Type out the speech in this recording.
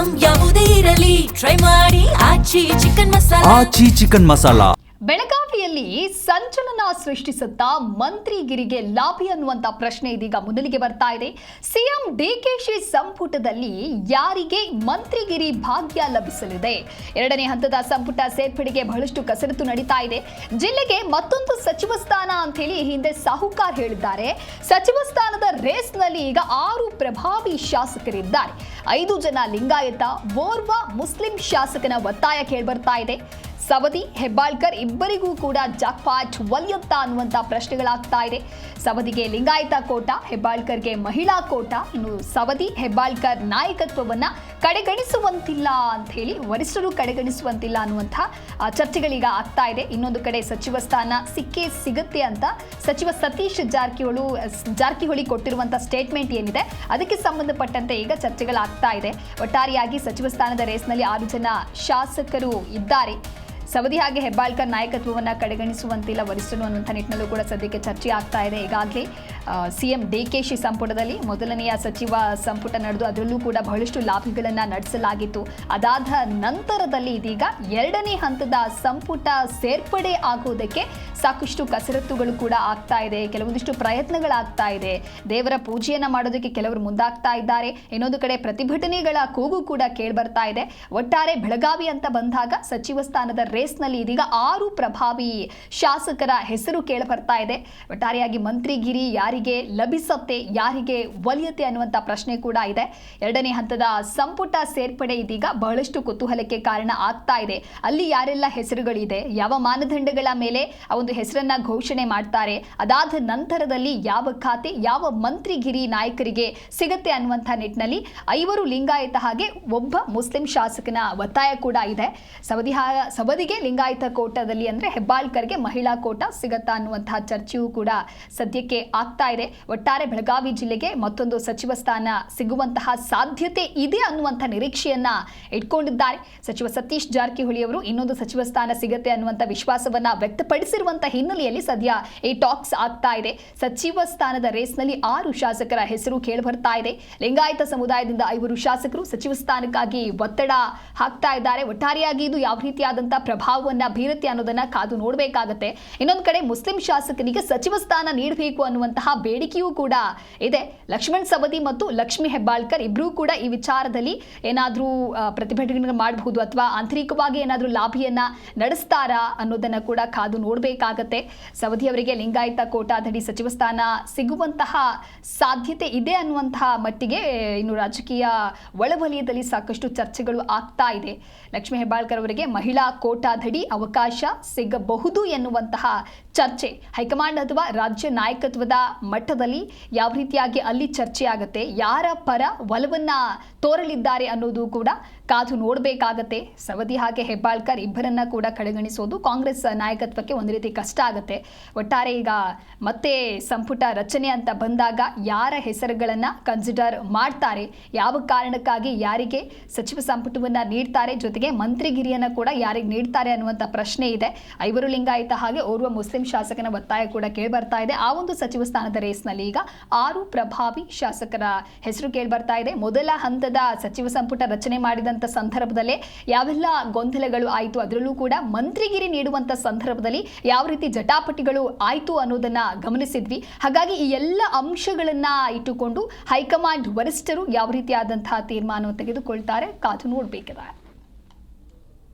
Item ಯಾವುದೇ ಇರಲಿ try ಮಾಡಿ ಆಚಿ ಚಿಕನ್ ಮಸಾಲಾ. ಬೆಳಗಾವಿಯಲ್ಲಿ ಸಂಚಲನ ಸೃಷ್ಟಿಸುತ್ತಾ ಮಂತ್ರಿಗಿರಿಗೆ ಲಾಭಿ ಅನ್ನುವಂಥ ಪ್ರಶ್ನೆ ಇದೀಗ ಮುನ್ನೆಲೆಗೆ ಬರ್ತಾ ಇದೆ. ಸಿಎಂ ಡಿಕೆಶಿ ಸಂಪುಟದಲ್ಲಿ ಯಾರಿಗೆ ಮಂತ್ರಿಗಿರಿ ಭಾಗ್ಯ ಲಭಿಸಲಿದೆ? ಎರಡನೇ ಹಂತದ ಸಂಪುಟ ಸೇರ್ಪಡೆಗೆ ಬಹಳಷ್ಟು ಕಸರತ್ತು ನಡೀತಾ ಇದೆ. ಜಿಲ್ಲೆಗೆ ಮತ್ತೊಂದು ಸಚಿವ ಸ್ಥಾನ ಅಂತ ಹೇಳಿ ಹಿಂದೆ ಸಾಹುಕಾರ್ ಹೇಳಿದ್ದಾರೆ. ಸಚಿವ ಸ್ಥಾನದ ರೇಸ್ನಲ್ಲಿ ಈಗ 6 ಪ್ರಭಾವಿ ಶಾಸಕರಿದ್ದಾರೆ. 5 ಜನ ಲಿಂಗಾಯತ, ಓರ್ವ ಮುಸ್ಲಿಂ ಶಾಸಕನ ಒತ್ತಾಯ ಕೇಳಿಬರ್ತಾ ಇದೆ. ಸವದಿ, ಹೆಬ್ಬಾಳ್ಕರ್ ಇಬ್ಬರಿಗೂ ಕೂಡ ಜಾಕ್ಪಾಟ್ ಒಲಿಯುತ್ತಾ ಅನ್ನುವಂಥ ಪ್ರಶ್ನೆಗಳಾಗ್ತಾ ಇದೆ. ಸವದಿಗೆ ಲಿಂಗಾಯತ ಕೋಟ, ಹೆಬ್ಬಾಳ್ಕರ್ಗೆ ಮಹಿಳಾ ಕೋಟ. ಇನ್ನು ಸವದಿ, ಹೆಬ್ಬಾಳ್ಕರ್ ನಾಯಕತ್ವವನ್ನು ಕಡೆಗಣಿಸುವಂತಿಲ್ಲ ಅಂತ ಹೇಳಿ ವರಿಷ್ಠರು ಕಡೆಗಣಿಸುವಂತಿಲ್ಲ ಅನ್ನುವಂಥ ಚರ್ಚೆಗಳೀಗ ಆಗ್ತಾ ಇದೆ. ಇನ್ನೊಂದು ಕಡೆ ಸಚಿವ ಸ್ಥಾನ ಸಿಕ್ಕೇ ಸಿಗುತ್ತೆ ಅಂತ ಸಚಿವ ಸತೀಶ್ ಜಾರಕಿಹೊಳಿ ಕೊಟ್ಟಿರುವಂಥ ಸ್ಟೇಟ್ಮೆಂಟ್ ಏನಿದೆ ಅದಕ್ಕೆ ಸಂಬಂಧಪಟ್ಟಂತೆ ಈಗ ಚರ್ಚೆಗಳಾಗ್ತಾ ಇದೆ. ಒಟ್ಟಾರೆಯಾಗಿ ಸಚಿವ ಸ್ಥಾನದ ರೇಸ್ನಲ್ಲಿ 6 ಜನ ಶಾಸಕರು ಇದ್ದಾರೆ. ಸವದಿ ಹಾಗೆ ಹೆಬ್ಬಾಳ್ಕರ್ ನಾಯಕತ್ವವನ್ನು ಕಡೆಗಣಿಸುವಂತಿಲ್ಲ ವರಿಷ್ಠರು ಅನ್ನುವಂಥ ನಿಟ್ಟಿನಲ್ಲೂ ಕೂಡ ಸದ್ಯಕ್ಕೆ ಚರ್ಚೆ ಆಗ್ತಾ ಇದೆ. ಈಗಾಗಲೇ ಸಿಎಂ ಡಿಕೆಶಿ ಸಂಪುಟದಲ್ಲಿ ಮೊದಲನೆಯ ಸಚಿವ ಸಂಪುಟ ನಡೆದು ಅದರಲ್ಲೂ ಕೂಡ ಬಹಳಷ್ಟು ಲಾಭಿಗಳನ್ನು ನಡೆಸಲಾಗಿತ್ತು. ಅದಾದ ನಂತರದಲ್ಲಿ ಇದೀಗ ಎರಡನೇ ಹಂತದ ಸಂಪುಟ ಸೇರ್ಪಡೆ ಆಗೋದಕ್ಕೆ ಸಾಕಷ್ಟು ಕಸರತ್ತುಗಳು ಕೂಡ ಆಗ್ತಾ ಇದೆ. ಕೆಲವೊಂದಿಷ್ಟು ಪ್ರಯತ್ನಗಳಾಗ್ತಾ ಇದೆ. ದೇವರ ಪೂಜೆಯನ್ನು ಮಾಡೋದಕ್ಕೆ ಕೆಲವರು ಮುಂದಾಗ್ತಾ ಇದ್ದಾರೆ. ಇನ್ನೊಂದು ಕಡೆ ಪ್ರತಿಭಟನೆಗಳ ಕೂಗು ಕೂಡ ಕೇಳಿಬರ್ತಾ ಇದೆ. ಒಟ್ಟಾರೆ ಬೆಳಗಾವಿ ಅಂತ ಬಂದಾಗ ಸಚಿವ ಸ್ಥಾನದ ರೇಸ್ನಲ್ಲಿ ಇದೀಗ 6 ಪ್ರಭಾವಿ ಶಾಸಕರ ಹೆಸರು ಕೇಳಿಬರ್ತಾ ಇದೆ. ಒಟ್ಟಾರೆಯಾಗಿ ಮಂತ್ರಿಗಿರಿ ಯಾರಿಗೆ ಲಭಿಸುತ್ತೆ, ಯಾರಿಗೆ ಒಲಿಯುತ್ತೆ ಅನ್ನುವಂಥ ಪ್ರಶ್ನೆ ಕೂಡ ಇದೆ. ಎರಡನೇ ಹಂತದ ಸಂಪುಟ ಸೇರ್ಪಡೆ ಇದೀಗ ಬಹಳಷ್ಟು ಕುತೂಹಲಕ್ಕೆ ಕಾರಣ ಆಗ್ತಾ ಇದೆ. ಅಲ್ಲಿ ಯಾರೆಲ್ಲ ಹೆಸರುಗಳಿದೆ, ಯಾವ ಮಾನದಂಡಗಳ ಮೇಲೆ ಆ ಒಂದು ಹೆಸರನ್ನ ಘೋಷಣೆ ಮಾಡ್ತಾರೆ, ಅದಾದ ನಂತರದಲ್ಲಿ ಯಾವ ಖಾತೆ, ಯಾವ ಮಂತ್ರಿಗಿರಿ ನಾಯಕರಿಗೆ ಸಿಗುತ್ತೆ ಅನ್ನುವಂಥ ನಿಟ್ಟಿನಲ್ಲಿ 5 ಲಿಂಗಾಯತ ಹಾಗೆ ಒಬ್ಬ ಮುಸ್ಲಿಂ ಶಾಸಕನ ಒತ್ತಾಯ ಕೂಡ ಇದೆ. ಸವದಿಗೆ ಲಿಂಗಾಯತ ಕೋಟದಲ್ಲಿ ಅಂದ್ರೆ ಹೆಬ್ಬಾಳ್ಕರ್ಗೆ ಮಹಿಳಾ ಕೋಟ ಸಿಗತ್ತಾ ಅನ್ನುವಂತಹ ಚರ್ಚೆಯೂ ಕೂಡ ಸದ್ಯಕ್ಕೆ ಆಗ್ತಾ ಇದೆ. ಒಟ್ಟಾರೆ ಬೆಳಗಾವಿ ಜಿಲ್ಲೆಗೆ ಮತ್ತೊಂದು ಸಚಿವ ಸ್ಥಾನ ಸಿಗುವಂತಹ ಸಾಧ್ಯತೆ ಇದೆ ಅನ್ನುವಂಥ ನಿರೀಕ್ಷೆಯನ್ನ ಇಟ್ಕೊಂಡಿದ್ದಾರೆ. ಸಚಿವ ಸತೀಶ್ ಜಾರಕಿಹೊಳಿ ಅವರು ಇನ್ನೊಂದು ಸಚಿವ ಸ್ಥಾನ ಸಿಗತ್ತೆ ಅನ್ನುವಂಥ ವಿಶ್ವಾಸವನ್ನ ವ್ಯಕ್ತಪಡಿಸಿರುವಂತಹ ಹಿನ್ನೆಲೆಯಲ್ಲಿ ಸದ್ಯ ಈ ಟಾಕ್ಸ್ ಆಗ್ತಾ ಇದೆ. ಸಚಿವ ಸ್ಥಾನದ ರೇಸ್ನಲ್ಲಿ 6 ಶಾಸಕರ ಹೆಸರು ಕೇಳಿಬರ್ತಾ ಇದೆ. ಲಿಂಗಾಯತ ಸಮುದಾಯದಿಂದ 5 ಶಾಸಕರು ಸಚಿವ ಸ್ಥಾನಕ್ಕಾಗಿ ಒತ್ತಡ ಹಾಕ್ತಾ ಇದ್ದಾರೆ. ಒಟ್ಟಾರೆಯಾಗಿ ಇದು ಯಾವ ರೀತಿಯಾದಂತಹ ಪ್ರಭಾವವನ್ನ ಬೀರುತ್ತೆ ಅನ್ನೋದನ್ನ ಕಾದು ನೋಡಬೇಕಾಗತ್ತೆ. ಇನ್ನೊಂದು ಕಡೆ ಮುಸ್ಲಿಂ ಶಾಸಕನಿಗೆ ಸಚಿವ ಸ್ಥಾನ ನೀಡಬೇಕು ಅನ್ನುವಂತಹ ಬೇಡಿಕೆಯೂ ಕೂಡ ಇದೆ. ಲಕ್ಷ್ಮಣ್ ಸವದಿ ಮತ್ತು ಲಕ್ಷ್ಮಿ ಹೆಬ್ಬಾಳ್ಕರ್ ಇಬ್ಬರೂ ಕೂಡ ಈ ವಿಚಾರದಲ್ಲಿ ಏನಾದರೂ ಪ್ರತಿಭಟನೆ ಮಾಡಬಹುದು ಅಥವಾ ಆಂತರಿಕವಾಗಿ ಏನಾದರೂ ಲಾಭಿಯನ್ನ ನಡೆಸ್ತಾರಾ ಅನ್ನೋದನ್ನ ಕೂಡ ಕಾದು ನೋಡಬೇಕಾಗತ್ತೆ. ಸವದಿ ಅವರಿಗೆ ಲಿಂಗಾಯತ ಕೋಟಾದಡಿ ಸಚಿವ ಸ್ಥಾನ ಸಿಗುವಂತಹ ಸಾಧ್ಯತೆ ಇದೆ ಅನ್ನುವಂತಹ ಮಟ್ಟಿಗೆ ಇನ್ನು ರಾಜಕೀಯ ಒಳವಲಯದಲ್ಲಿ ಸಾಕಷ್ಟು ಚರ್ಚೆಗಳು ಆಗ್ತಾ ಇದೆ. ಲಕ್ಷ್ಮಿ ಹೆಬ್ಬಾಳ್ಕರ್ ಅವರಿಗೆ ಮಹಿಳಾ ಕೋಟಾದಡಿ ಅವಕಾಶ ಸಿಗಬಹುದು ಎನ್ನುವಂತಹ ಚರ್ಚೆ ಹೈಕಮಾಂಡ್ ಅಥವಾ ರಾಜ್ಯ ನಾಯಕತ್ವದ ಮಟ್ಟದಲ್ಲಿ ಯಾವ ರೀತಿಯಾಗಿ ಅಲ್ಲಿ ಚರ್ಚೆ ಆಗುತ್ತೆ, ಯಾರ ಪರ ಒಲವನ್ನ ತೋರಲಿದ್ದಾರೆ ಅನ್ನೋದು ಕೂಡ ಕಾದು ನೋಡಬೇಕಾಗತ್ತೆ. ಸವದಿ ಹಾಗೆ ಹೆಬ್ಬಾಳ್ಕರ್ ಇಬ್ಬರನ್ನ ಕೂಡ ಕಡೆಗಣಿಸೋದು ಕಾಂಗ್ರೆಸ್ ನಾಯಕತ್ವಕ್ಕೆ ಒಂದು ರೀತಿ ಕಷ್ಟ ಆಗುತ್ತೆ. ಒಟ್ಟಾರೆ ಈಗ ಮತ್ತೆ ಸಂಪುಟ ರಚನೆ ಅಂತ ಬಂದಾಗ ಯಾರ ಹೆಸರುಗಳನ್ನ ಕನ್ಸಿಡರ್ ಮಾಡ್ತಾರೆ, ಯಾವ ಕಾರಣಕ್ಕಾಗಿ ಯಾರಿಗೆ ಸಚಿವ ಸಂಪುಟವನ್ನ ನೀಡ್ತಾರೆ, ಜೊತೆಗೆ ಮಂತ್ರಿಗಿರಿಯನ್ನ ಕೂಡ ಯಾರಿಗೆ ನೀಡ್ತಾರೆ ಅನ್ನುವಂಥ ಪ್ರಶ್ನೆ ಇದೆ. 5 ಲಿಂಗಾಯತ ಹಾಗೆ ಓರ್ವ ಮುಸ್ಲಿಂ ಶಾಸಕನ ಒತ್ತಾಯ ಕೂಡ ಕೇಳಿಬರ್ತಾ ಇದೆ. ಆ ಒಂದು ಸಚಿವ ಸ್ಥಾನದ ರೇಸ್ನಲ್ಲಿ ಈಗ 6 ಪ್ರಭಾವಿ ಶಾಸಕರ ಹೆಸರು ಕೇಳಿಬರ್ತಾ ಇದೆ. ಮೊದಲ ಹಂತದ ಸಚಿವ ಸಂಪುಟ ರಚನೆ ಮಾಡಿದಂಥ ಸಂದರ್ಭದಲ್ಲೇ ಯಾವೆಲ್ಲ ಗೊಂದಲಗಳು ಆಯಿತು, ಅದರಲ್ಲೂ ಕೂಡ ಮಂತ್ರಿಗಿರಿ ನೀಡುವಂಥ ಸಂದರ್ಭದಲ್ಲಿ ಯಾವ ರೀತಿ ಜಟಾಪಟಿಗಳು ಆಯಿತು ಅನ್ನೋದನ್ನ ಗಮನಿಸಿದ್ವಿ. ಹಾಗಾಗಿ ಈ ಎಲ್ಲ ಅಂಶಗಳನ್ನ ಇಟ್ಟುಕೊಂಡು ಹೈಕಮಾಂಡ್ ವರಿಷ್ಠರು ಯಾವ ರೀತಿಯಾದಂತಹ ತೀರ್ಮಾನವನ್ನು ತೆಗೆದುಕೊಳ್ತಾರೆ ಕಾದು ನೋಡಬೇಕಿದೆ.